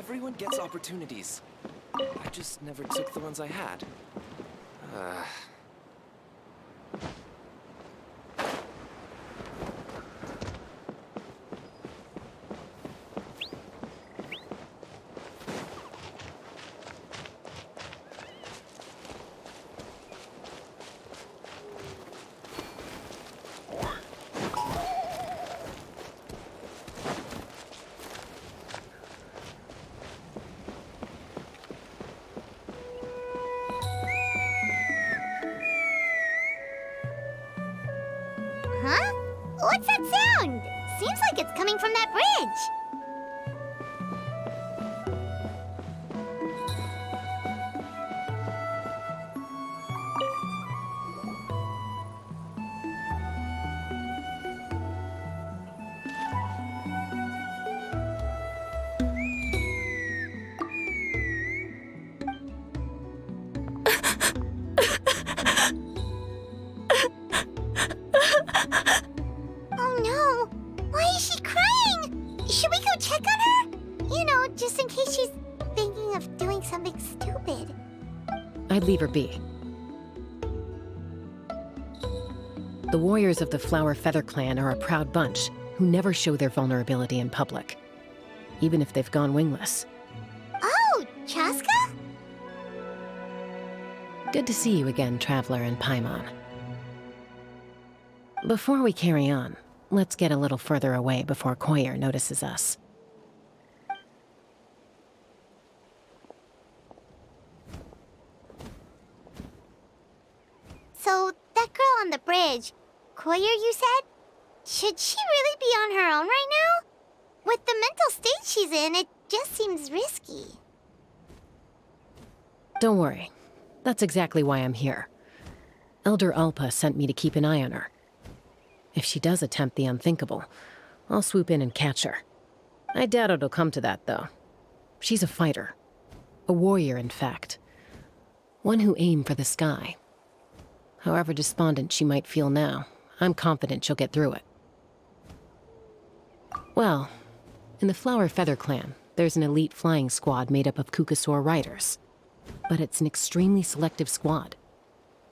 Everyone gets opportunities. I just never took the ones I had. Huh? What's that sound? Seems like it's coming from that bridge. Oh no! Why is she crying? Should we go check on her? You know, just in case she's thinking of doing something stupid. I'd leave her be. The warriors of the Flower Feather Clan are a proud bunch who never show their vulnerability in public, even if they've gone wingless. Oh, Chaska? Good to see you again, Traveler and Paimon. Before we carry on, let's get a little further away before Koyer notices us. So, that girl on the bridge, Koyer, you said? Should she really be on her own right now? With the mental state she's in, it just seems risky. Don't worry. That's exactly why I'm here. Elder Alpa sent me to keep an eye on her. If she does attempt the unthinkable, I'll swoop in and catch her. I doubt it'll come to that, though. She's a fighter. A warrior, in fact. One who aimed for the sky. However despondent she might feel now, I'm confident she'll get through it. Well, in the Flower Feather Clan, there's an elite flying squad made up of Kukasaur riders. But it's an extremely selective squad.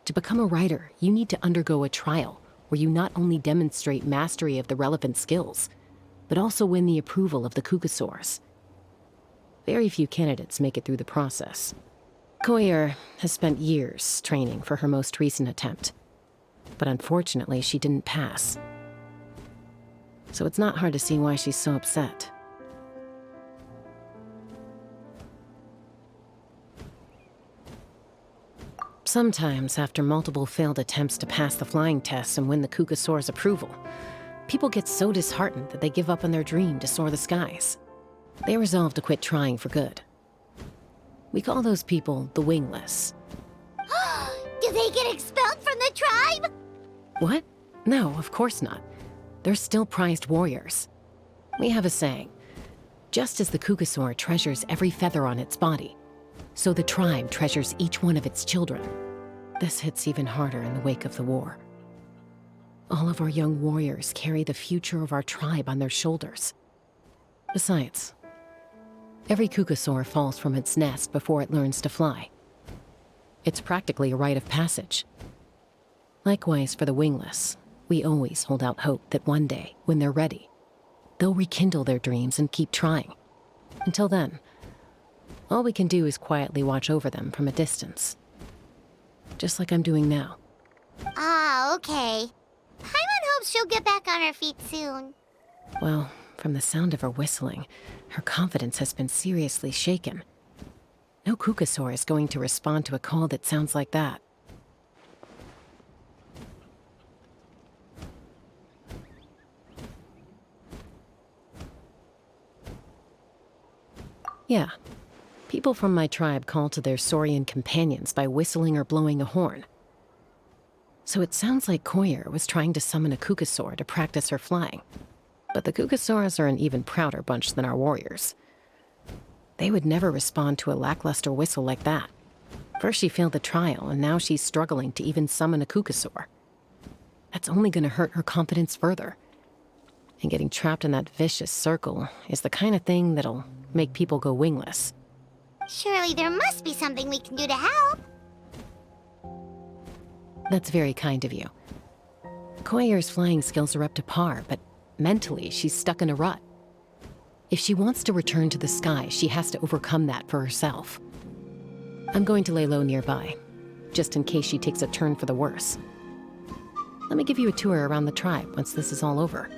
To become a rider, you need to undergo a trial where you not only demonstrate mastery of the relevant skills, but also win the approval of the Kukasaurs. Very few candidates make it through the process. Koyer has spent years training for her most recent attempt, but unfortunately she didn't pass. So it's not hard to see why she's so upset. Sometimes, after multiple failed attempts to pass the flying tests and win the Kukasaur's approval, people get so disheartened that they give up on their dream to soar the skies. They resolve to quit trying for good. We call those people the wingless. Do they get expelled from the tribe? What? No, of course not. They're still prized warriors. We have a saying, just as the Kukasaur treasures every feather on its body, so the tribe treasures each one of its children. This hits even harder in the wake of the war. All of our young warriors carry the future of our tribe on their shoulders. Besides, every Kukasaur falls from its nest before it learns to fly. It's practically a rite of passage. Likewise for the wingless, we always hold out hope that one day, when they're ready, they'll rekindle their dreams and keep trying. Until then, all we can do is quietly watch over them from a distance. Just like I'm doing now. Ah, okay. Paimon hopes she'll get back on her feet soon. Well, from the sound of her whistling, her confidence has been seriously shaken. No Kukasaur is going to respond to a call that sounds like that. Yeah. People from my tribe call to their Saurian companions by whistling or blowing a horn. So it sounds like Koyer was trying to summon a Kukasaur to practice her flying. But the Kukasaurs are an even prouder bunch than our warriors. They would never respond to a lackluster whistle like that. First she failed the trial, and now she's struggling to even summon a Kukasaur. That's only going to hurt her confidence further. And getting trapped in that vicious circle is the kind of thing that'll make people go wingless. Surely there must be something we can do to help. That's very kind of you. Koyer's flying skills are up to par, but mentally she's stuck in a rut. If she wants to return to the sky, she has to overcome that for herself. I'm going to lay low nearby, just in case she takes a turn for the worse. Let me give you a tour around the tribe once this is all over.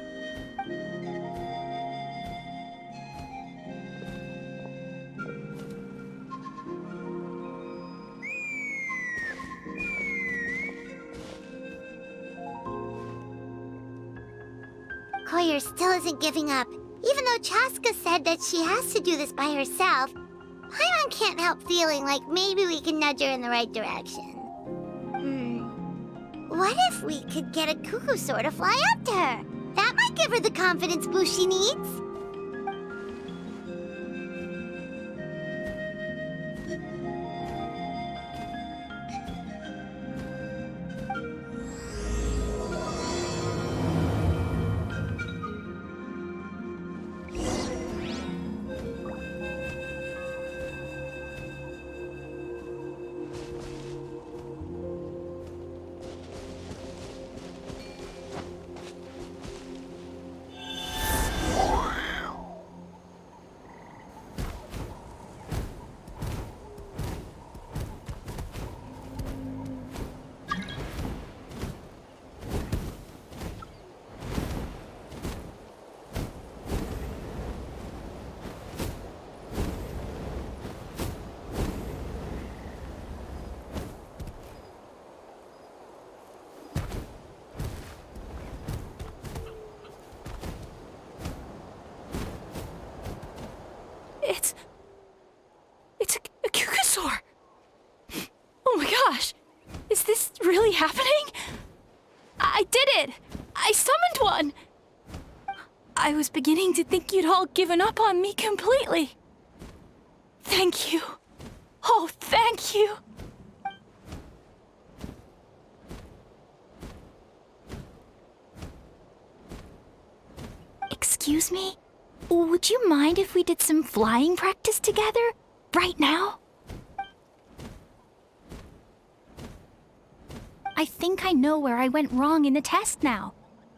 Koyer still isn't giving up. Even though Chaska said that she has to do this by herself, Paimon can't help feeling like maybe we can nudge her in the right direction. What if we could get a Kukusaur to fly up to her? That might give her the confidence boost she needs. It's a Kukusaur! Oh my gosh! Is this really happening? I did it! I summoned one! I was beginning to think you'd all given up on me completely. Thank you. Oh, thank you. Excuse me? Would you mind if we did some flying practice together? Right now? I think I know where I went wrong in the test now.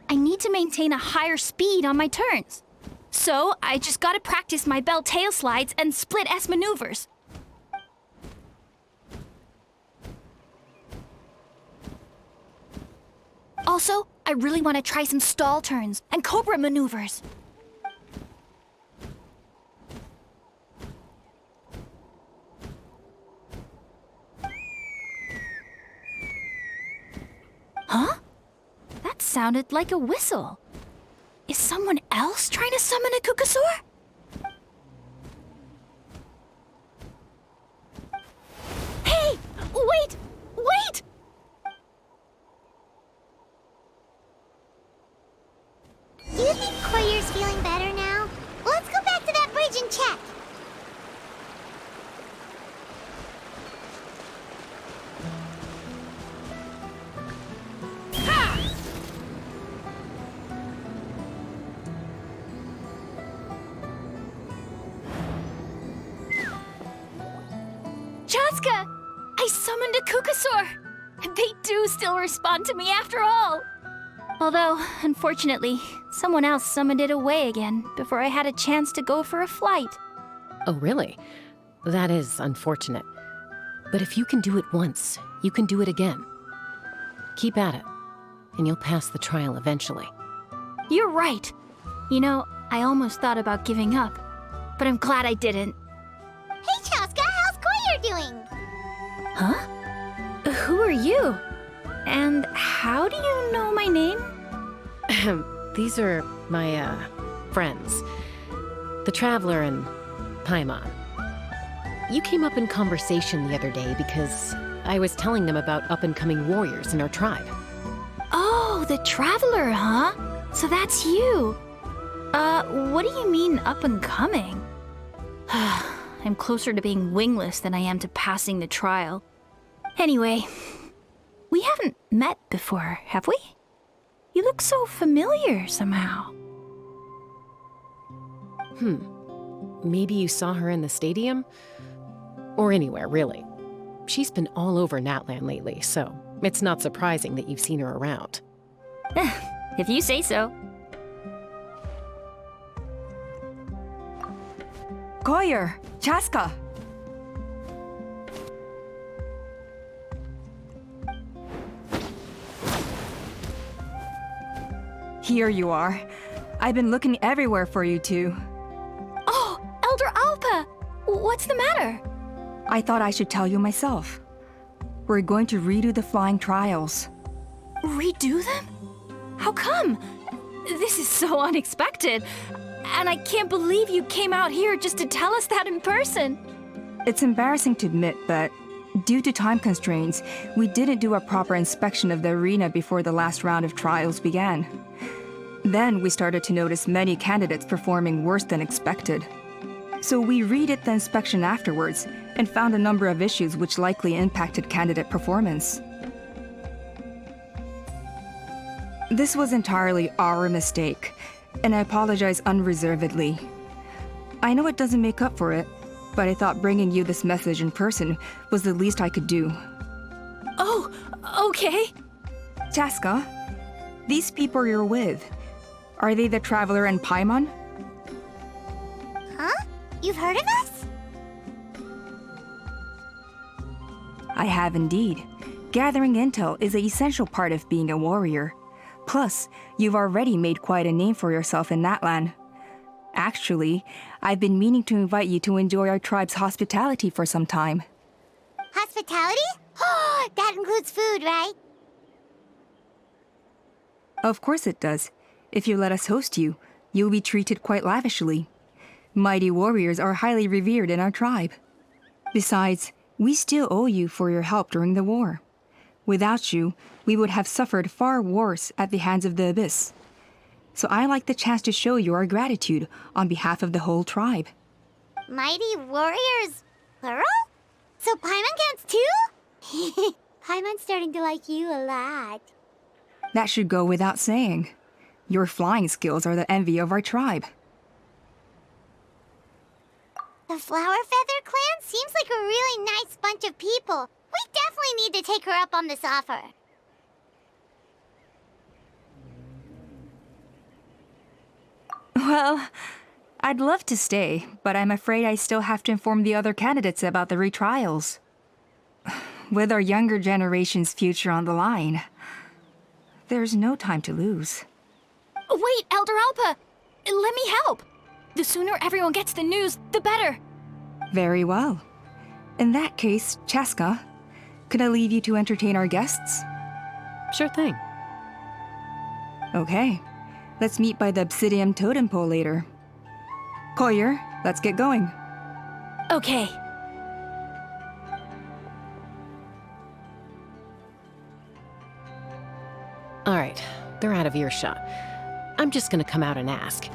I need to maintain a higher speed on my turns. So I just gotta practice my bell tail slides and split S maneuvers. Also, I really want to try some stall turns and cobra maneuvers. Huh? That sounded like a whistle. Is someone else trying to summon a Kukusaur? Hey! Wait! Wait! Do you think Koyer's feeling better now? Let's go back to that bridge and check. Chaska! I summoned a Kukusaur! They do still respond to me after all! Although, unfortunately, someone else summoned it away again before I had a chance to go for a flight. Oh, really? That is unfortunate. But if you can do it once, you can do it again. Keep at it, and you'll pass the trial eventually. You're right. You know, I almost thought about giving up, but I'm glad I didn't. Hey, Chaska, how's Koyer doing? Huh? Who are you? And how do you know my name? These are my, friends. The Traveler and Paimon. You came up in conversation the other day because I was telling them about up-and-coming warriors in our tribe. Oh, the Traveler, huh? So that's you. What do you mean up-and-coming? I'm closer to being wingless than I am to passing the trial. Anyway, we haven't met before, have we? You look so familiar somehow. Maybe you saw her in the stadium? Or anywhere, really. She's been all over Natlan lately, so it's not surprising that you've seen her around. If you say so. Koyer, Chaska. Here you are. I've been looking everywhere for you two. Oh, Elder Alpa! What's the matter? I thought I should tell you myself. We're going to redo the flying trials. Redo them? How come? This is so unexpected. And I can't believe you came out here just to tell us that in person. It's embarrassing to admit, but due to time constraints, we didn't do a proper inspection of the arena before the last round of trials began. Then we started to notice many candidates performing worse than expected. So we redid the inspection afterwards and found a number of issues which likely impacted candidate performance. This was entirely our mistake, and I apologize unreservedly. I know it doesn't make up for it, but I thought bringing you this message in person was the least I could do. Oh, okay. Chaska, these people you're with, are they the Traveler and Paimon? Huh? You've heard of us? I have indeed. Gathering intel is an essential part of being a warrior. Plus, you've already made quite a name for yourself in Natlan. Actually, I've been meaning to invite you to enjoy our tribe's hospitality for some time. Hospitality? Oh, that includes food, right? Of course it does. If you let us host you, you'll be treated quite lavishly. Mighty warriors are highly revered in our tribe. Besides, we still owe you for your help during the war. Without you, we would have suffered far worse at the hands of the Abyss. So I like the chance to show you our gratitude on behalf of the whole tribe. Mighty warriors, plural? So Paimon counts too? Paimon's starting to like you a lot. That should go without saying. Your flying skills are the envy of our tribe. The Flower Feather clan seems like a really nice bunch of people. We definitely need to take her up on this offer. Well, I'd love to stay, but I'm afraid I still have to inform the other candidates about the retrials. With our younger generation's future on the line, there's no time to lose. Wait, Elder Alpa! Let me help! The sooner everyone gets the news, the better! Very well. In that case, Chaska, could I leave you to entertain our guests? Sure thing. Okay. Let's meet by the Obsidian Totem Pole later. Koyer, let's get going. Okay. All right, they're out of earshot. I'm just gonna come out and ask.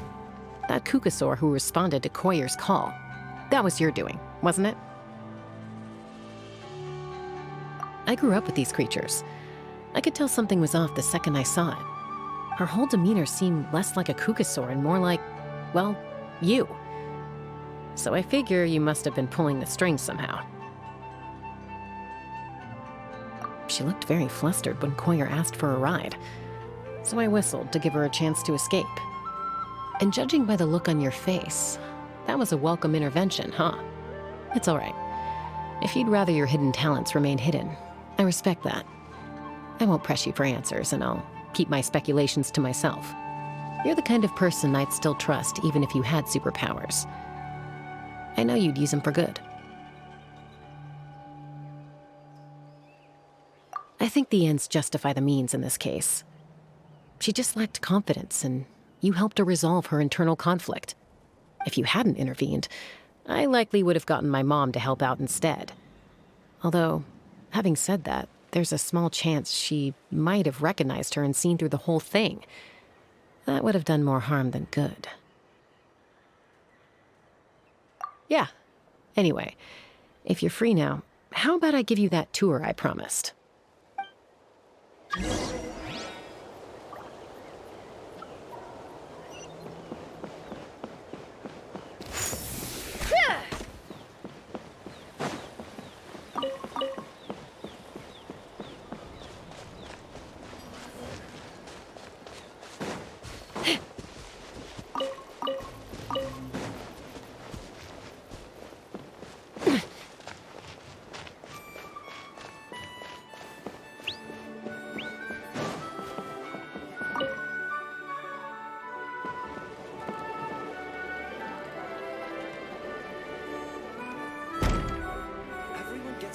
That Kukasaur who responded to Koyer's call, that was your doing, wasn't it? I grew up with these creatures. I could tell something was off the second I saw it. Her whole demeanor seemed less like a Kukasaur and more like, well, you. So I figure you must have been pulling the strings somehow. She looked very flustered when Koyer asked for a ride, so I whistled to give her a chance to escape. And judging by the look on your face, that was a welcome intervention, huh? It's all right. If you'd rather your hidden talents remain hidden, I respect that. I won't press you for answers, and I'll keep my speculations to myself. You're the kind of person I'd still trust even if you had superpowers. I know you'd use them for good. I think the ends justify the means in this case. She just lacked confidence, and you helped her resolve her internal conflict. If you hadn't intervened, I likely would have gotten my mom to help out instead. Although, having said that, there's a small chance she might have recognized her and seen through the whole thing. That would have done more harm than good. Yeah. Anyway, if you're free now, how about I give you that tour I promised?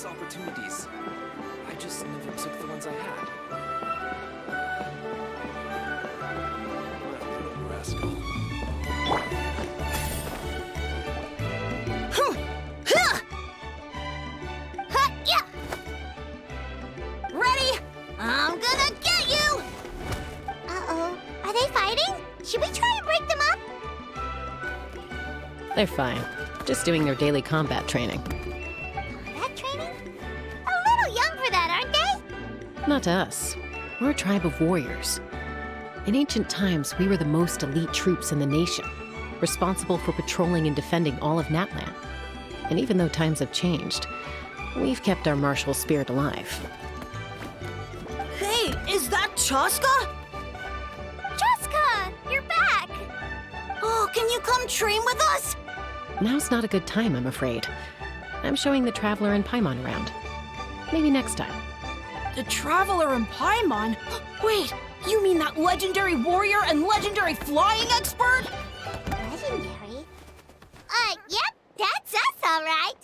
countless opportunities. I just never took the ones I had. That rascal. Yeah. Ready? I'm gonna get you! Uh-oh. Are they fighting? Should we try and break them up? They're fine. Just doing their daily combat training. Combat training? A little young for that, aren't they? Not to us. We're a tribe of warriors. In ancient times, we were the most elite troops in the nation, responsible for patrolling and defending all of Natlan. And even though times have changed, we've kept our martial spirit alive. Hey, is that Chaska? Jessica, you're back! Oh, can you come train with us? Now's not a good time, I'm afraid. I'm showing the Traveler and Paimon around. Maybe next time. The Traveler and Paimon? Wait, you mean that legendary warrior and legendary flying expert? Legendary? Yep, that's us, all right.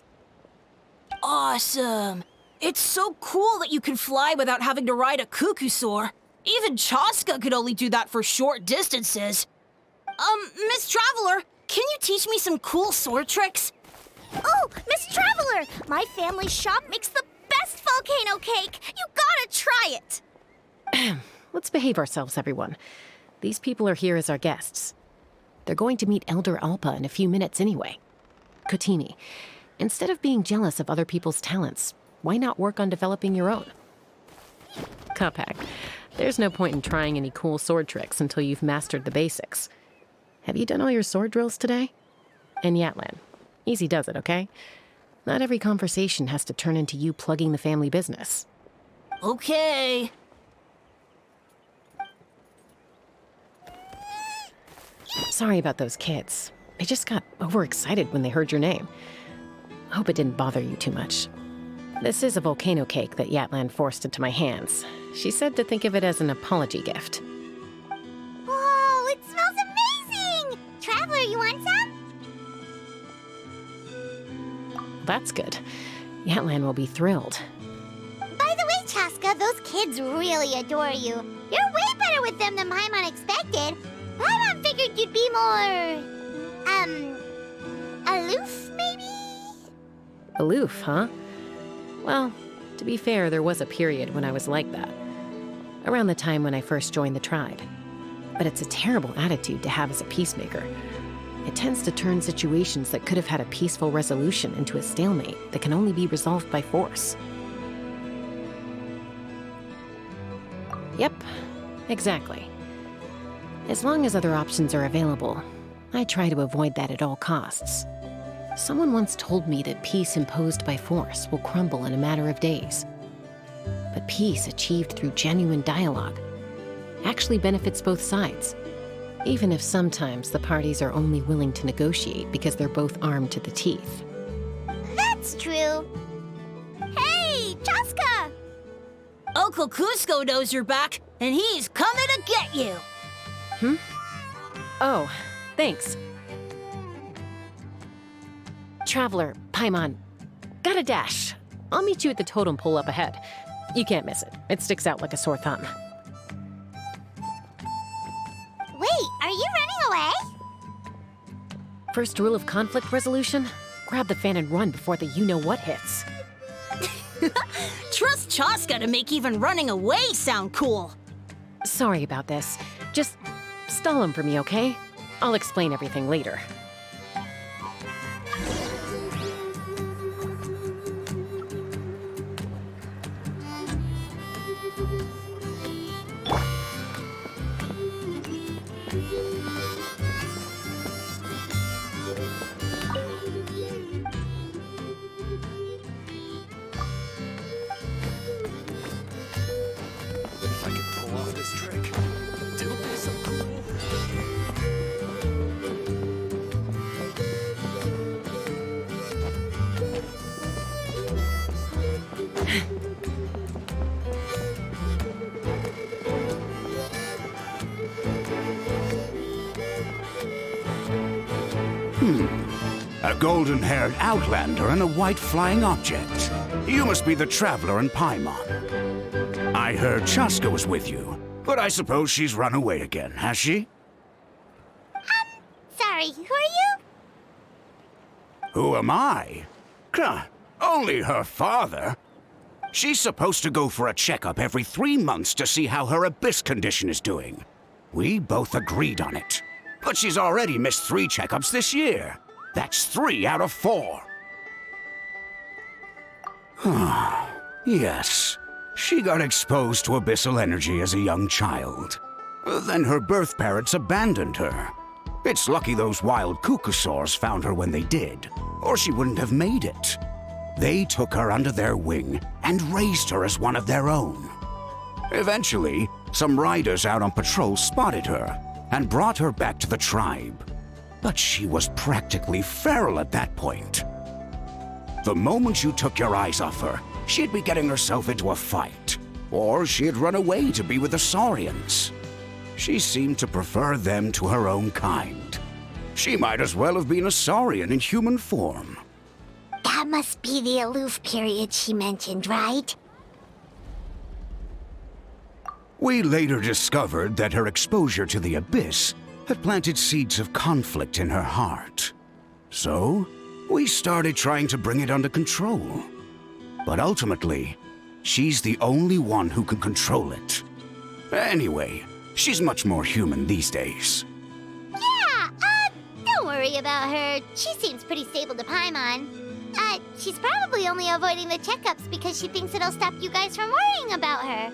Awesome. It's so cool that you can fly without having to ride a cuckoo-soar. Even Chaska could only do that for short distances. Miss Traveler, can you teach me some cool sword tricks? Oh, Miss Traveler! My family's shop makes the best volcano cake! You gotta try it! Let's behave ourselves, everyone. These people are here as our guests. They're going to meet Elder Alpa in a few minutes anyway. Kotini, instead of being jealous of other people's talents, why not work on developing your own? Cuphack, there's no point in trying any cool sword tricks until you've mastered the basics. Have you done all your sword drills today? And Natlan, easy does it, okay? Not every conversation has to turn into you plugging the family business. Okay. Sorry about those kids. They just got overexcited when they heard your name. Hope it didn't bother you too much. This is a volcano cake that Yatlan forced into my hands. She said to think of it as an apology gift. Whoa, it smells amazing! Traveler, you want some? That's good. Yatlan will be thrilled. By the way, Chaska, those kids really adore you. You're way better with them than Paimon expected. Paimon figured you'd be more... aloof, maybe? Aloof, huh? Well, to be fair, there was a period when I was like that. Around the time when I first joined the tribe. But it's a terrible attitude to have as a peacemaker. It tends to turn situations that could have had a peaceful resolution into a stalemate that can only be resolved by force. Yep, exactly. As long as other options are available, I try to avoid that at all costs. Someone once told me that peace imposed by force will crumble in a matter of days. But peace achieved through genuine dialogue actually benefits both sides, even if sometimes the parties are only willing to negotiate because they're both armed to the teeth. That's true. Hey, Chaska! Uncle Cusco knows you're back, and he's coming to get you. Oh, thanks. Traveler, Paimon, gotta dash. I'll meet you at the totem pole up ahead. You can't miss it. It sticks out like a sore thumb. Wait, are you running away? First rule of conflict resolution? Grab the fan and run before the you-know-what hits. Trust Chaska to make even running away sound cool. Sorry about this. Just stall him for me, okay? I'll explain everything later. If I could pull off this trick, it'll be so cool. A golden-haired outlander and a white flying object. You must be the traveler in Paimon. I heard Chaska was with you, but I suppose she's run away again, has she? Sorry, who are you? Who am I? Only her father. She's supposed to go for a checkup every 3 months to see how her abyss condition is doing. We both agreed on it. But she's already missed 3 checkups this year. That's 3 out of 4. Yes, she got exposed to abyssal energy as a young child. Then her birth parents abandoned her. It's lucky those wild cuckoosaurs found her when they did, or she wouldn't have made it. They took her under their wing and raised her as one of their own. Eventually, some riders out on patrol spotted her and brought her back to the tribe. But she was practically feral at that point. The moment you took your eyes off her, she'd be getting herself into a fight, or she'd run away to be with the Saurians. She seemed to prefer them to her own kind. She might as well have been a Saurian in human form. That must be the aloof period she mentioned, right? We later discovered that her exposure to the abyss had planted seeds of conflict in her heart. So, we started trying to bring it under control. But ultimately, she's the only one who can control it. Anyway, she's much more human these days. Yeah, don't worry about her. She seems pretty stable to Paimon. She's probably only avoiding the checkups because she thinks it'll stop you guys from worrying about her.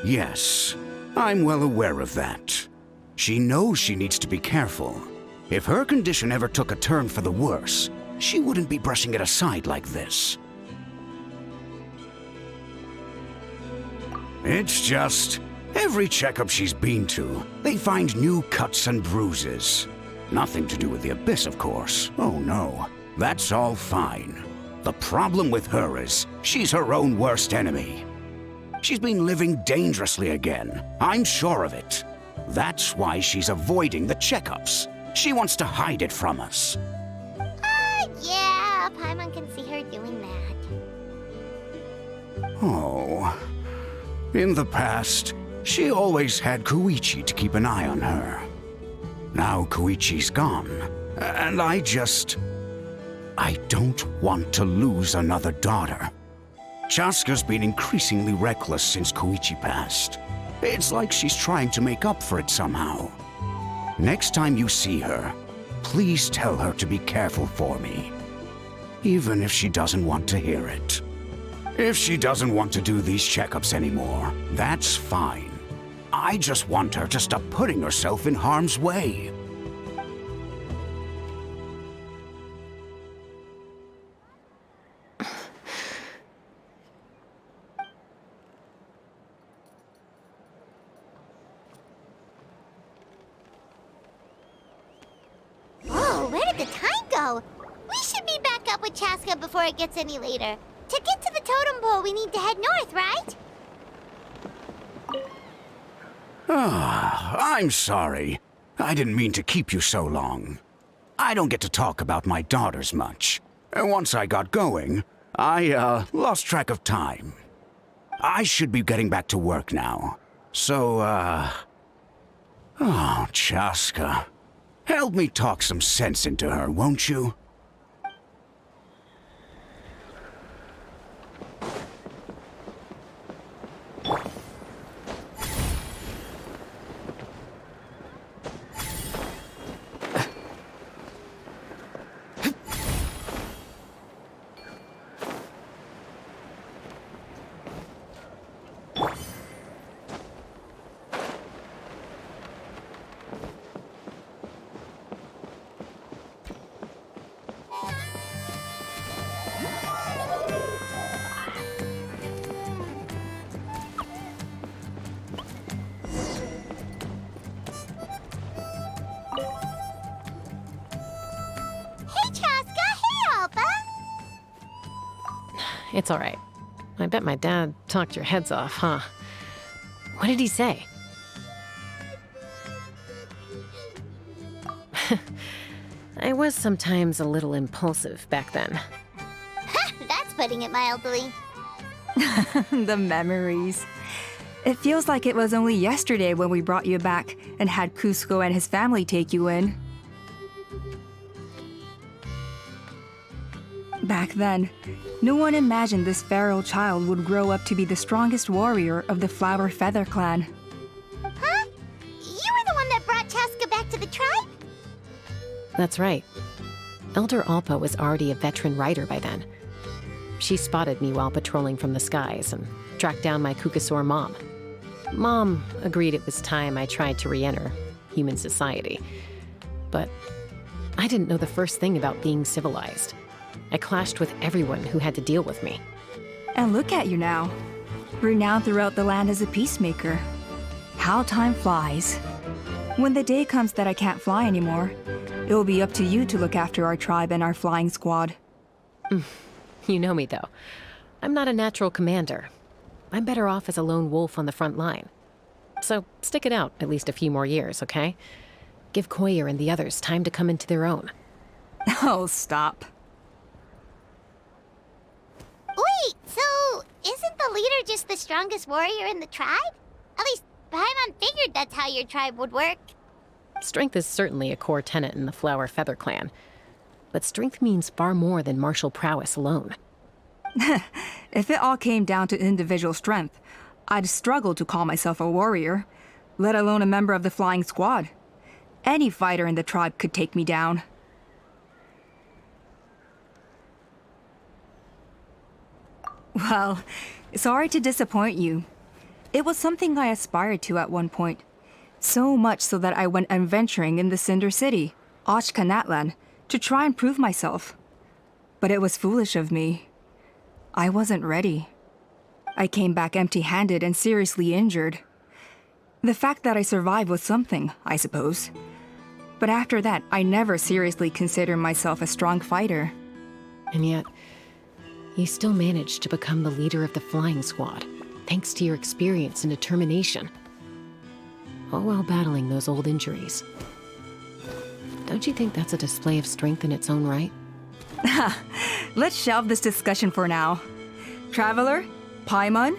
Yes, I'm well aware of that. She knows she needs to be careful. If her condition ever took a turn for the worse, she wouldn't be brushing it aside like this. It's just, every checkup she's been to, they find new cuts and bruises. Nothing to do with the abyss, of course. Oh no, that's all fine. The problem with her is, she's her own worst enemy. She's been living dangerously again. I'm sure of it. That's why she's avoiding the checkups. She wants to hide it from us. Yeah, Paimon can see her doing that. Oh. In the past, she always had Koichi to keep an eye on her. Now Koichi's gone, and I don't want to lose another daughter. Chaska's been increasingly reckless since Koichi passed. It's like she's trying to make up for it somehow. Next time you see her, please tell her to be careful for me. Even if she doesn't want to hear it. If she doesn't want to do these checkups anymore, that's fine. I just want her to stop putting herself in harm's way. Whoa, where did the time go? We should be back up with Chaska before it gets any later. To get to the totem pole, we need to head north, right? I'm sorry. I didn't mean to keep you so long. I don't get to talk about my daughters much. Once I got going, I lost track of time. I should be getting back to work now. So, oh, Chaska. Help me talk some sense into her, won't you? Hey, Chaska! Hey, Alpha! It's all right. I bet my dad talked your heads off, huh? What did he say? I was sometimes a little impulsive back then. That's putting it mildly. The memories. It feels like it was only yesterday when we brought you back and had Cusco and his family take you in. Back then, no one imagined this feral child would grow up to be the strongest warrior of the Flower Feather clan. Huh? You were the one that brought Chaska back to the tribe? That's right. Elder Alpa was already a veteran rider by then. She spotted me while patrolling from the skies and tracked down my Kukasaur mom. Mom agreed it was time I tried to re-enter human society. But I didn't know the first thing about being civilized. I clashed with everyone who had to deal with me. And look at you now, renowned throughout the land as a peacemaker. How time flies. When the day comes that I can't fly anymore, it will be up to you to look after our tribe and our flying squad. You know me, though. I'm not a natural commander. I'm better off as a lone wolf on the front line. So stick it out at least a few more years, okay? Give Koyer and the others time to come into their own. Oh, stop. Wait, so isn't the leader just the strongest warrior in the tribe? At least Paimon figured that's how your tribe would work. Strength is certainly a core tenet in the Flower Feather clan. But strength means far more than martial prowess alone. If it all came down to individual strength, I'd struggle to call myself a warrior, let alone a member of the flying squad. Any fighter in the tribe could take me down. Well, sorry to disappoint you. It was something I aspired to at one point. So much so that I went adventuring in the Cinder City, Natlan, to try and prove myself. But it was foolish of me. I wasn't ready. I came back empty-handed and seriously injured. The fact that I survived was something, I suppose. But after that, I never seriously considered myself a strong fighter. And yet, you still managed to become the leader of the flying squad, thanks to your experience and determination. All while battling those old injuries. Don't you think that's a display of strength in its own right? Let's shelve this discussion for now. Traveler, Paimon,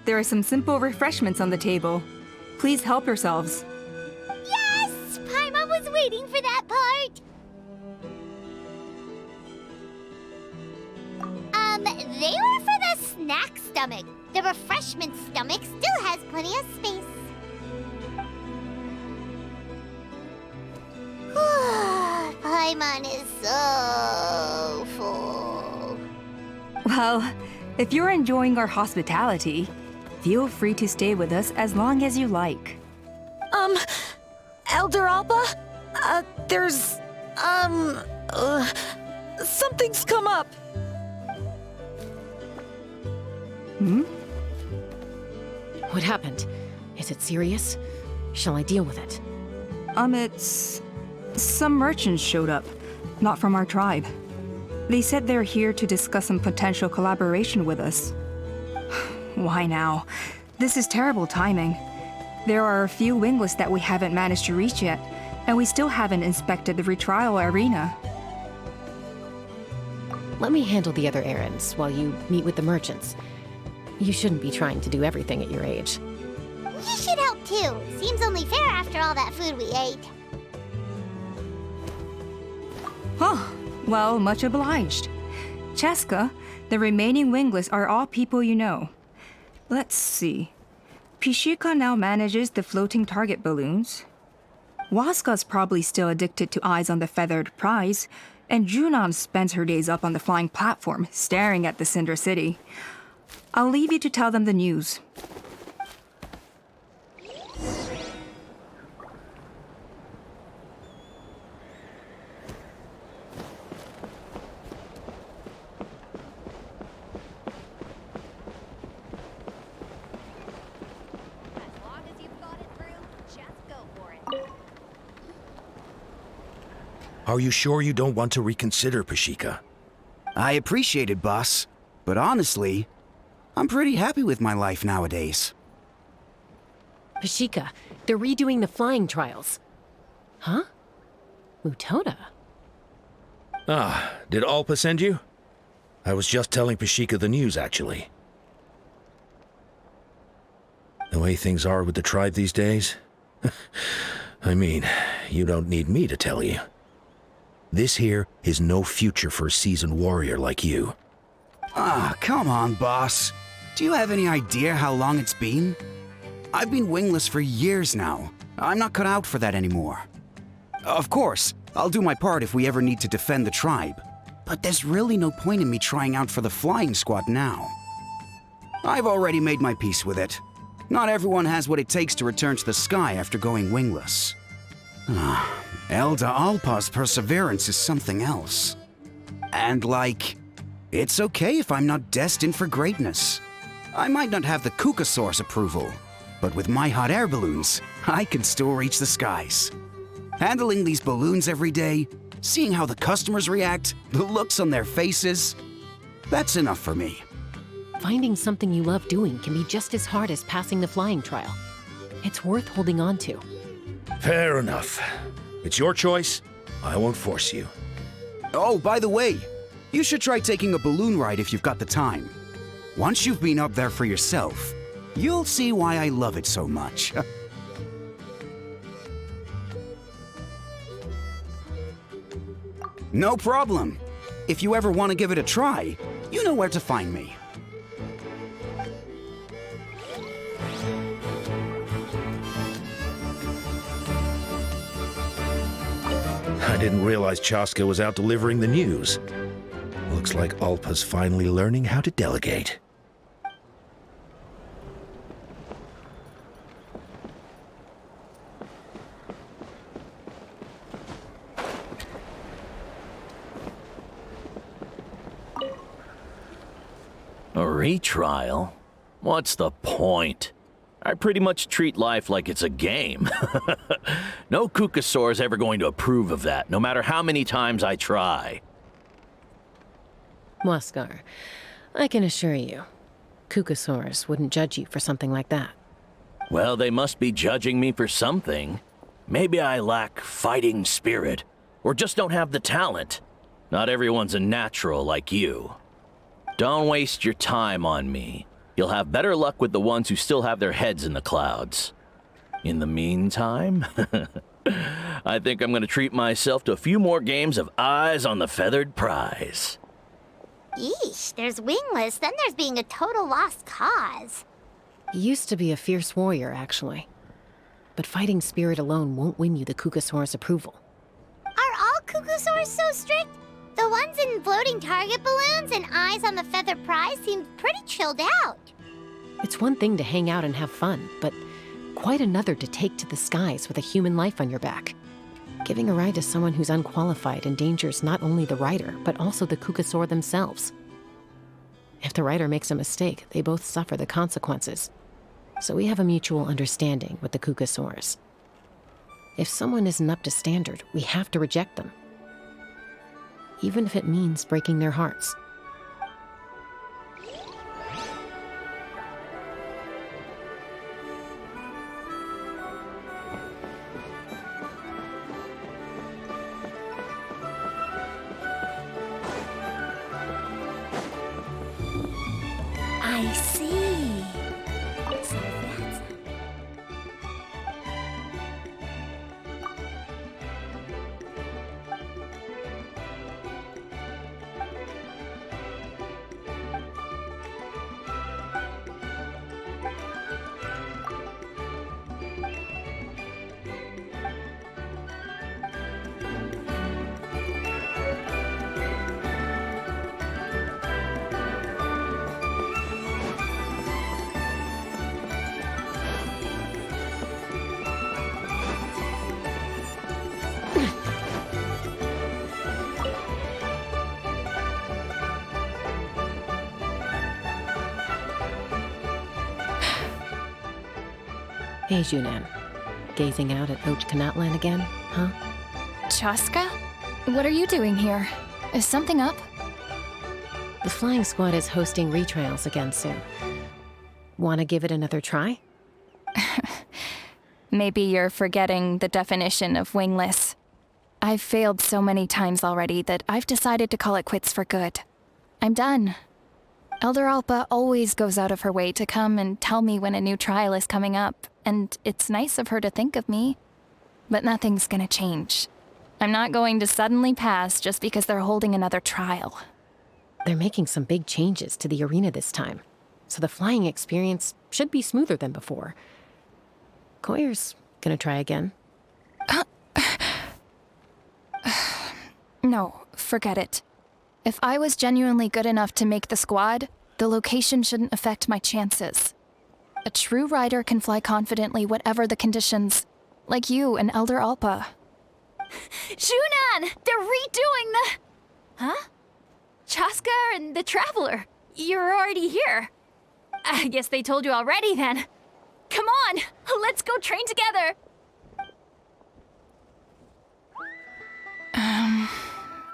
there are some simple refreshments on the table. Please help yourselves. Yes! Paimon was waiting for that part! They were for the snack stomach. The refreshment stomach still has plenty of space. Paimon is so full. Well, if you're enjoying our hospitality, feel free to stay with us as long as you like. Elder Alpa? Something's come up. What happened? Is it serious? Shall I deal with it? It's... Some merchants showed up, not from our tribe. They said they're here to discuss some potential collaboration with us. Why now? This is terrible timing. There are a few wingless that we haven't managed to reach yet, and we still haven't inspected the retrial arena. Let me handle the other errands while you meet with the merchants. You shouldn't be trying to do everything at your age. You should help too. Seems only fair after all that food we ate. Huh. Well, much obliged. Chaska, the remaining wingless are all people you know. Let's see. Pishika now manages the floating target balloons. Waska's probably still addicted to eyes on the feathered prize, and Junon spends her days up on the flying platform, staring at the Cinder City. I'll leave you to tell them the news. Are you sure you don't want to reconsider, Pashika? I appreciate it, boss. But honestly, I'm pretty happy with my life nowadays. Pashika, they're redoing the flying trials. Huh? Mutoda? Ah, did Alpa send you? I was just telling Pashika the news, actually. The way things are with the tribe these days? I mean, you don't need me to tell you. This here is no future for a seasoned warrior like you. Ah, come on, boss. Do you have any idea how long it's been? I've been wingless for years now. I'm not cut out for that anymore. Of course, I'll do my part if we ever need to defend the tribe. But there's really no point in me trying out for the flying squad now. I've already made my peace with it. Not everyone has what it takes to return to the sky after going wingless. Elda Alpa's perseverance is something else. And it's okay if I'm not destined for greatness. I might not have the Kukasaur's approval, but with my hot air balloons, I can still reach the skies. Handling these balloons every day, seeing how the customers react, the looks on their faces, that's enough for me. Finding something you love doing can be just as hard as passing the flying trial. It's worth holding on to. Fair enough. It's your choice. I won't force you. Oh, by the way, you should try taking a balloon ride if you've got the time. Once you've been up there for yourself, you'll see why I love it so much. No problem. If you ever want to give it a try, you know where to find me. I didn't realize Chaska was out delivering the news. Looks like Alpa's finally learning how to delegate. A retrial? What's the point? I pretty much treat life like it's a game. No Kukasaur's ever going to approve of that, no matter how many times I try. Waskar, I can assure you, Kukasaurs wouldn't judge you for something like that. Well, they must be judging me for something. Maybe I lack fighting spirit, or just don't have the talent. Not everyone's a natural like you. Don't waste your time on me. You'll have better luck with the ones who still have their heads in the clouds. In the meantime, I think I'm gonna treat myself to a few more games of Eyes on the Feathered Prize. Yeesh, there's wingless, then there's being a total lost cause. You used to be a fierce warrior, actually. But fighting spirit alone won't win you the Kukasaur's approval. Are all Kukasaurs so strict? The ones in floating target balloons and Eyes on the Feathered Prize seem pretty chilled out. It's one thing to hang out and have fun, but quite another to take to the skies with a human life on your back. Giving a ride to someone who's unqualified endangers not only the rider, but also the Kukasaur themselves. If the rider makes a mistake, they both suffer the consequences. So we have a mutual understanding with the Kukasaurs. If someone isn't up to standard, we have to reject them. Even if it means breaking their hearts. I see. So that's... Hey, Junan. Gazing out at Natlan again, huh? Chaska? What are you doing here? Is something up? The flying squad is hosting retrials again soon. Wanna give it another try? Maybe you're forgetting the definition of wingless. I've failed so many times already that I've decided to call it quits for good. I'm done. Elder Alpa always goes out of her way to come and tell me when a new trial is coming up, and it's nice of her to think of me. But nothing's gonna change. I'm not going to suddenly pass just because they're holding another trial. They're making some big changes to the arena this time, so the flying experience should be smoother than before. Koyer's gonna try again. No, forget it. If I was genuinely good enough to make the squad, the location shouldn't affect my chances. A true rider can fly confidently whatever the conditions, like you and Elder Alpa. Shunan! They're redoing the... Huh? Chaska and the Traveler. You're already here. I guess they told you already then. Come on, let's go train together.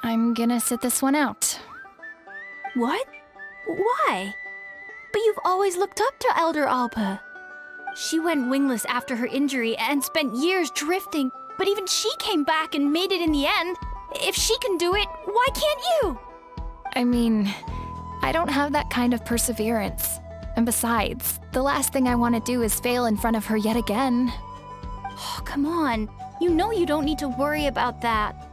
I'm gonna sit this one out. What? Why? But you've always looked up to Elder Alpa. She went wingless after her injury and spent years drifting, but even she came back and made it in the end. If she can do it, why can't you? I mean, I don't have that kind of perseverance. And besides, the last thing I want to do is fail in front of her yet again. Oh, come on. You know you don't need to worry about that.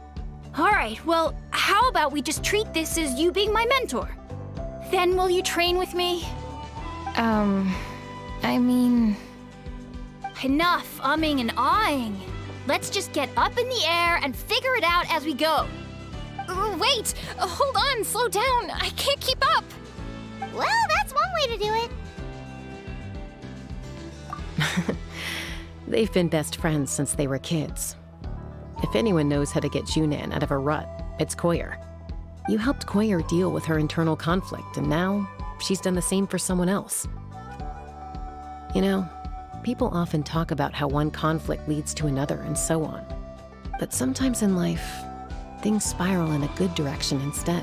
All right, well, how about we just treat this as you being my mentor? Then will you train with me? I mean... Enough umming and ahhing. Let's just get up in the air and figure it out as we go. Wait! Hold on, slow down. I can't keep up. Well, that's one way to do it. They've been best friends since they were kids. If anyone knows how to get Junan out of a rut, it's Koyer. You helped Koyer deal with her internal conflict, and now she's done the same for someone else. You know, people often talk about how one conflict leads to another and so on. But sometimes in life, things spiral in a good direction instead.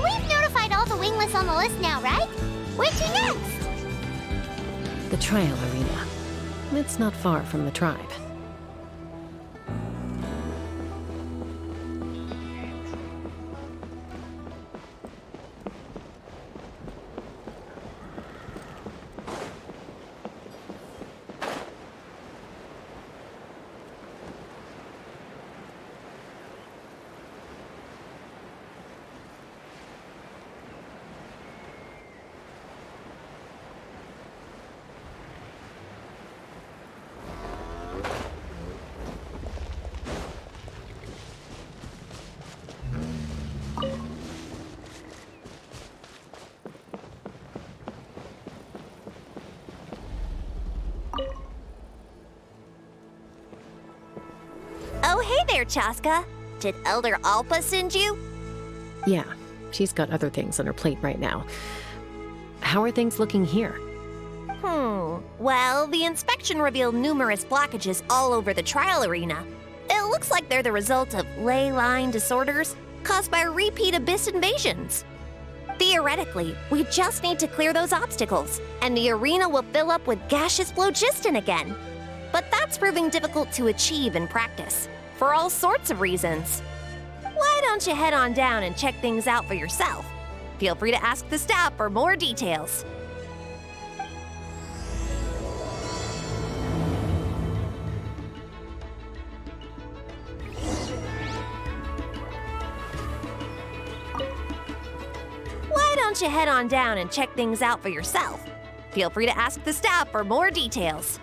We've notified all the wingless on the list now, right? Where to next? The trial arena. It's not far from the tribe. Oh, hey there, Chaska. Did Elder Alpa send you? Yeah, she's got other things on her plate right now. How are things looking here? Well, the inspection revealed numerous blockages all over the trial arena. It looks like they're the result of ley line disorders caused by repeat abyss invasions. Theoretically, we just need to clear those obstacles, and the arena will fill up with gaseous phlogiston again. But that's proving difficult to achieve in practice, for all sorts of reasons. Why don't you head on down and check things out for yourself? Feel free to ask the staff for more details. Why don't you head on down and check things out for yourself? Feel free to ask the staff for more details.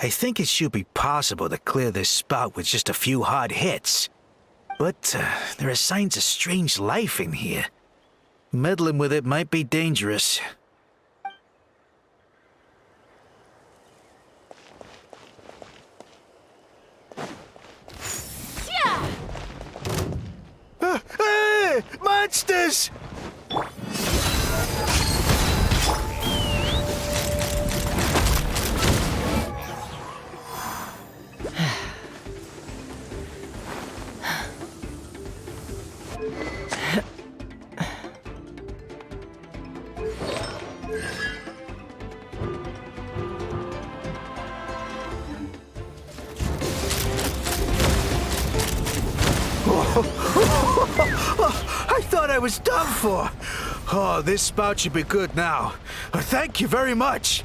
I think it should be possible to clear this spot with just a few hard hits. But there are signs of strange life in here. Meddling with it might be dangerous. Hey! Monsters! I was done for. Oh, this spout should be good now. Thank you very much.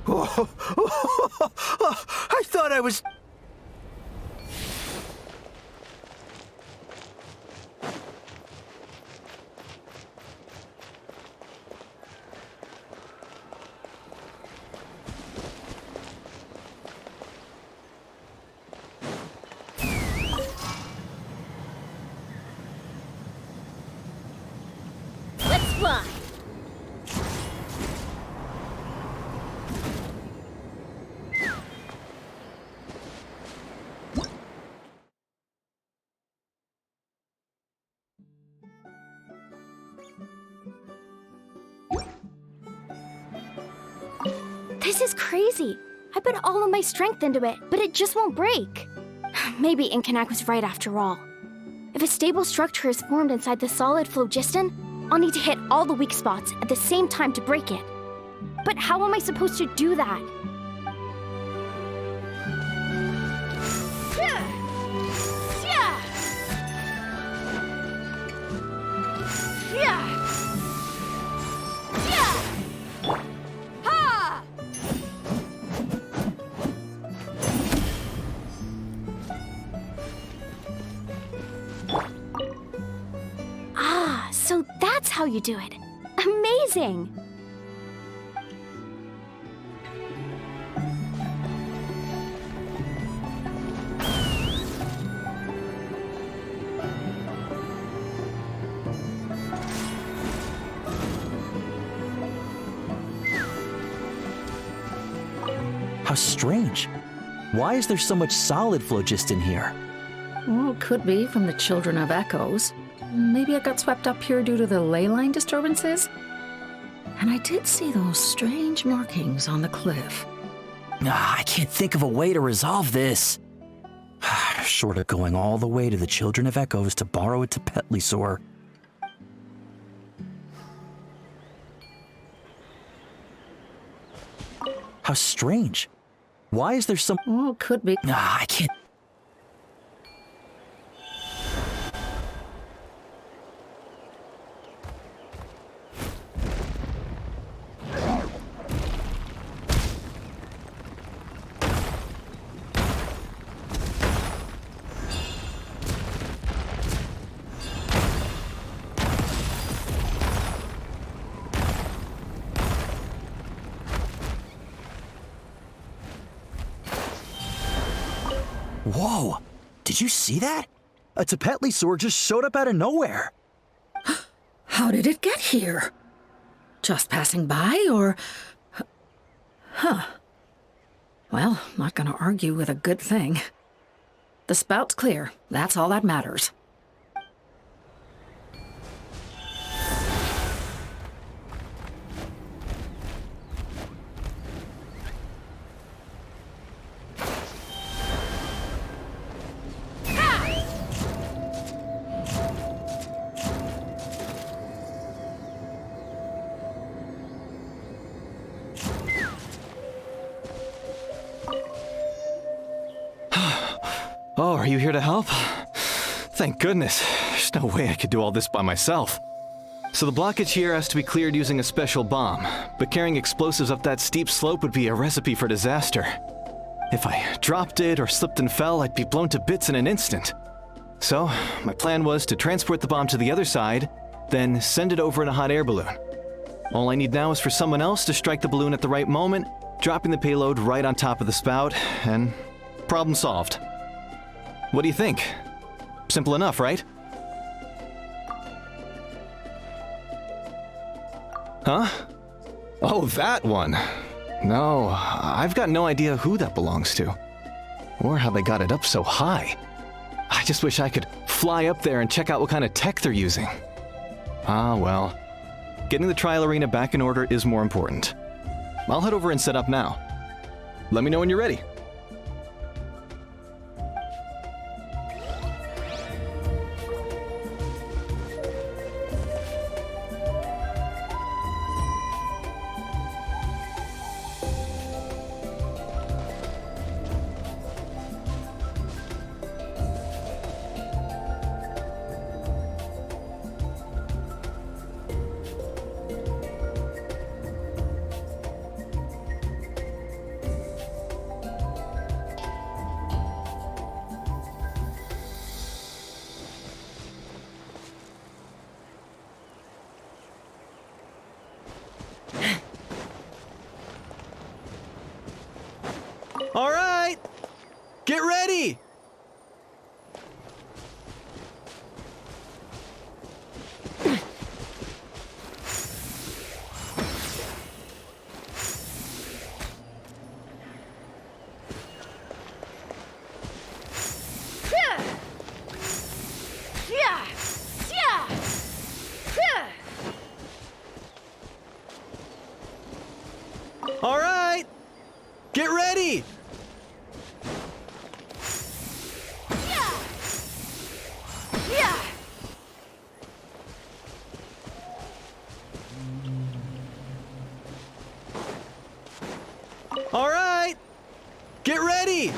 Oh, I thought I was... Let's fly. This is crazy. I put all of my strength into it, but it just won't break. Maybe Inkanak was right after all. If a stable structure is formed inside the solid phlogiston, I'll need to hit all the weak spots at the same time to break it. But how am I supposed to do that? Ah, so that's how you do it. Amazing! How strange. Why is there so much solid phlogiston here? Well, it could be from the Children of Echoes. Maybe it got swept up here due to the ley line disturbances? And I did see those strange markings on the cliff. I can't think of a way to resolve this. Short of going all the way to the Children of Echoes to borrow a Tapetlisaur. How strange. Why is there some... Well, it could be... I can't... Whoa! Did you see that? A Tapetlisaur just showed up out of nowhere. How did it get here? Just passing by, or... Huh. Well, not gonna argue with a good thing. The spout's clear. That's all that matters. Oh, are you here to help? Thank goodness. There's no way I could do all this by myself. So the blockage here has to be cleared using a special bomb, but carrying explosives up that steep slope would be a recipe for disaster. If I dropped it or slipped and fell, I'd be blown to bits in an instant. So, my plan was to transport the bomb to the other side, then send it over in a hot air balloon. All I need now is for someone else to strike the balloon at the right moment, dropping the payload right on top of the spout, and problem solved. What do you think? Simple enough, right? Huh? Oh, that one. No, I've got no idea who that belongs to. Or how they got it up so high. I just wish I could fly up there and check out what kind of tech they're using. Ah, well. Getting the trial arena back in order is more important. I'll head over and set up now. Let me know when you're ready. Get ready! All right! Get ready! All right! Get ready!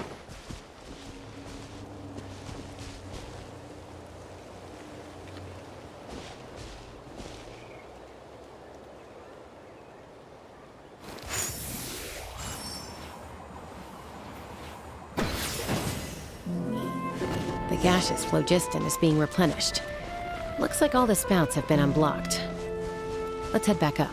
The gaseous phlogiston is being replenished. Looks like all the spouts have been unblocked. Let's head back up.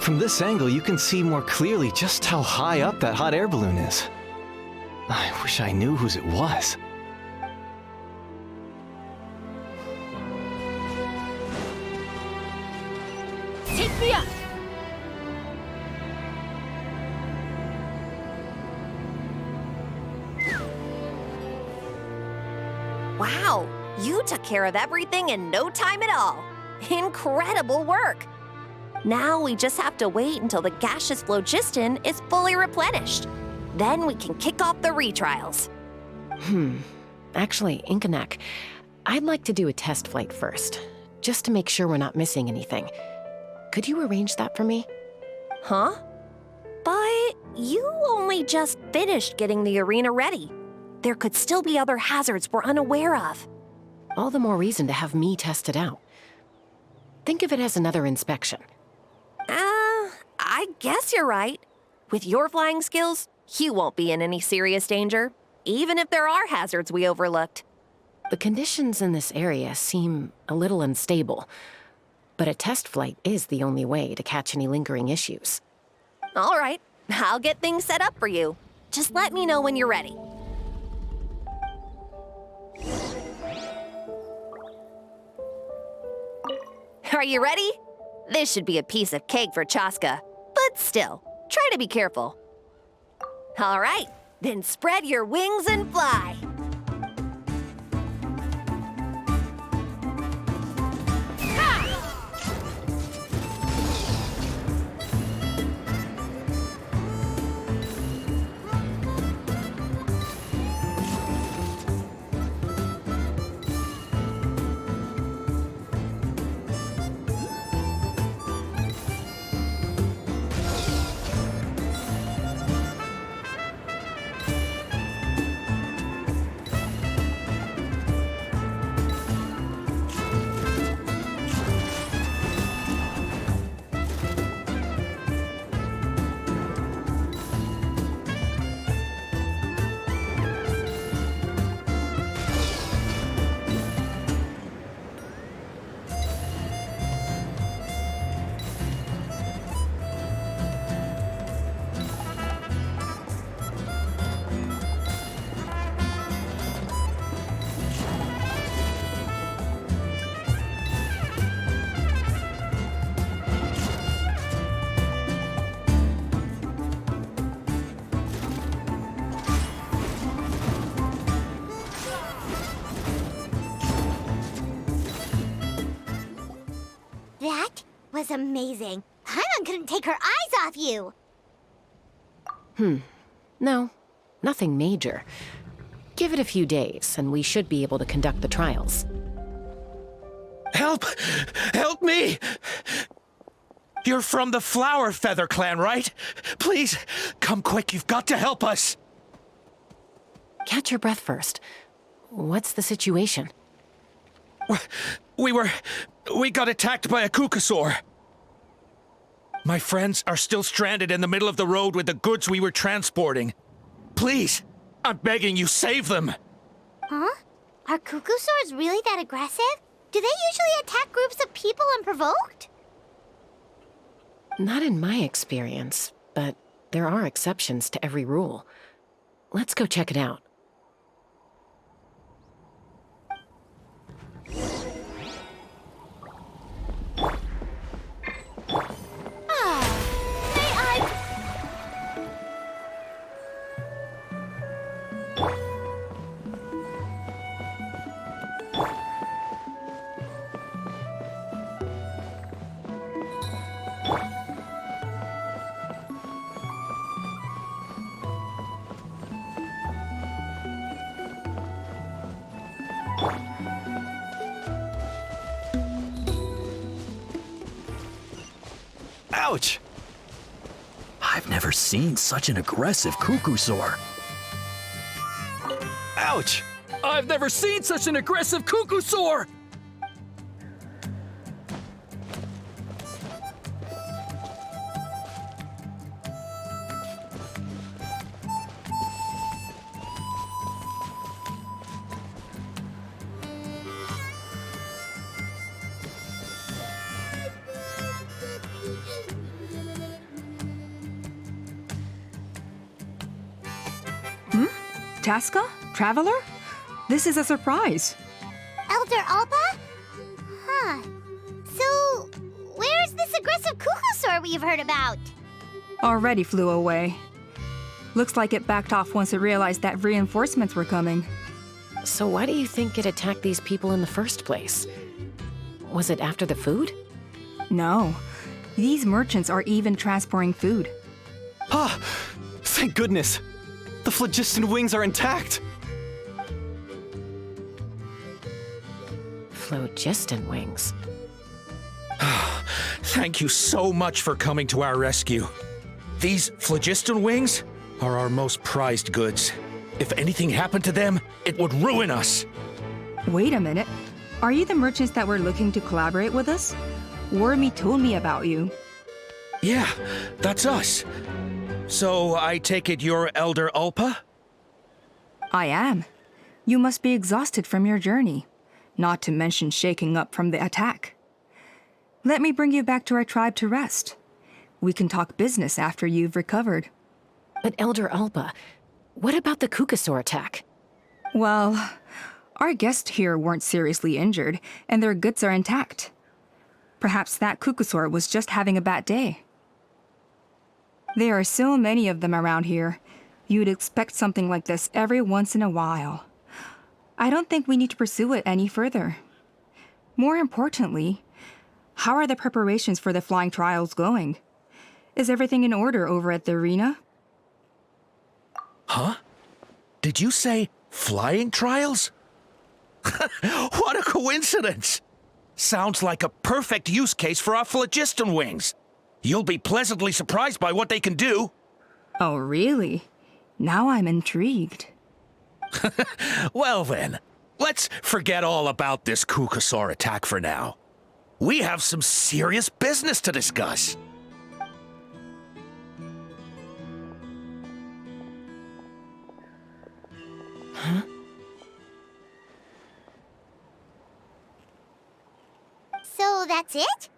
From this angle, you can see more clearly just how high up that hot air balloon is. I wish I knew whose it was. Take me up! Wow, you took care of everything in no time at all. Incredible work! Now we just have to wait until the gaseous phlogiston is fully replenished. Then we can kick off the retrials. Actually, Inkanak, I'd like to do a test flight first, just to make sure we're not missing anything. Could you arrange that for me? Huh? But you only just finished getting the arena ready. There could still be other hazards we're unaware of. All the more reason to have me test it out. Think of it as another inspection. I guess you're right. With your flying skills, you won't be in any serious danger, even if there are hazards we overlooked. The conditions in this area seem a little unstable, but a test flight is the only way to catch any lingering issues. All right, I'll get things set up for you. Just let me know when you're ready. Are you ready? This should be a piece of cake for Chaska, but still, try to be careful. All right, then spread your wings and fly. That was amazing. Paimon couldn't take her eyes off you. No, nothing major. Give it a few days, and we should be able to conduct the trials. Help! Help me! You're from the Flower Feather clan, right? Please, come quick, you've got to help us! Catch your breath first. What's the situation? We got attacked by a Kukasaur. My friends are still stranded in the middle of the road with the goods we were transporting. Please, I'm begging you, save them! Huh? Are Cuckoosaurs really that aggressive? Do they usually attack groups of people unprovoked? Not in my experience, but there are exceptions to every rule. Let's go check it out. Ouch! I've never seen such an aggressive Cuckoosaur. Ouch! I've never seen such an aggressive Cuckoosaur! Chaska? Traveler? This is a surprise. Elder Alpa? Huh. So, where's this aggressive Cuckoosaur we've heard about? Already flew away. Looks like it backed off once it realized that reinforcements were coming. So why do you think it attacked these people in the first place? Was it after the food? No. These merchants are even transporting food. Ah! Thank goodness! The phlogiston wings are intact! Phlogiston wings. Thank you so much for coming to our rescue. These phlogiston wings are our most prized goods. If anything happened to them, it would ruin us. Wait a minute. Are you the merchants that were looking to collaborate with us? Wormy told me about you. Yeah, that's us. So I take it you're Elder Alpa? I am. You must be exhausted from your journey, not to mention shaking up from the attack. Let me bring you back to our tribe to rest. We can talk business after you've recovered. But Elder Alpa, what about the Cuckoosaur attack? Well, our guests here weren't seriously injured, and their goods are intact. Perhaps that Cuckoosaur was just having a bad day. There are so many of them around here. You'd expect something like this every once in a while. I don't think we need to pursue it any further. More importantly, how are the preparations for the flying trials going? Is everything in order over at the arena? Huh? Did you say flying trials? What a coincidence! Sounds like a perfect use case for our phlogiston wings. You'll be pleasantly surprised by what they can do. Oh, really? Now I'm intrigued. Well then, let's forget all about this Cuckoosaur attack for now. We have some serious business to discuss. Huh? So that's it?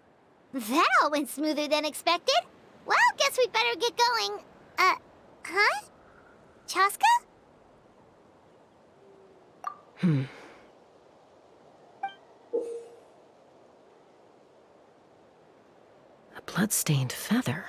That all went smoother than expected. Well, guess we'd better get going. Huh? Chaska? A blood-stained feather.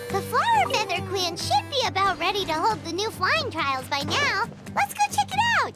The Flower Feather Clan should be about ready to hold the new flying trials by now. Let's go check it out.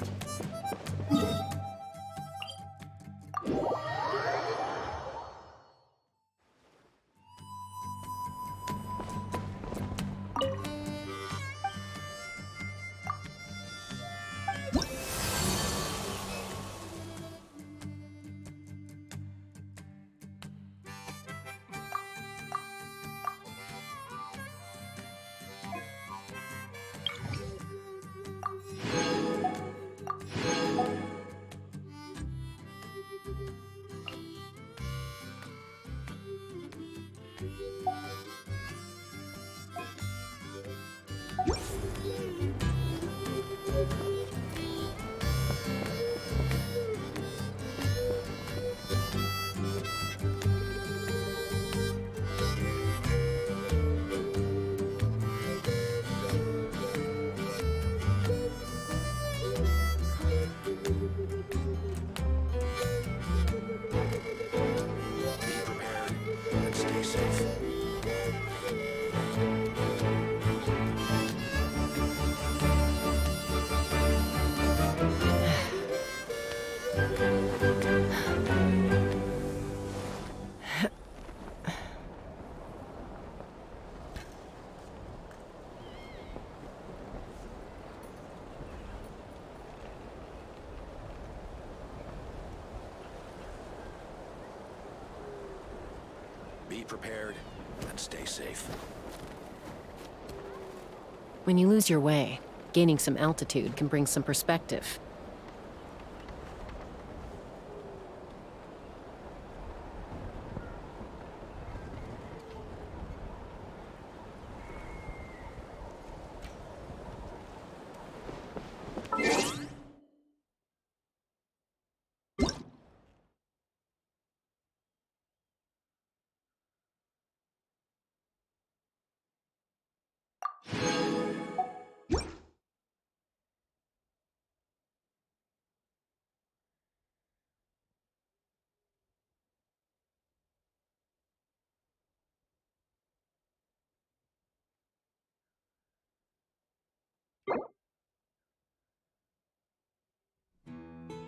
prepared and stay safe. When you lose your way, gaining some altitude can bring some perspective.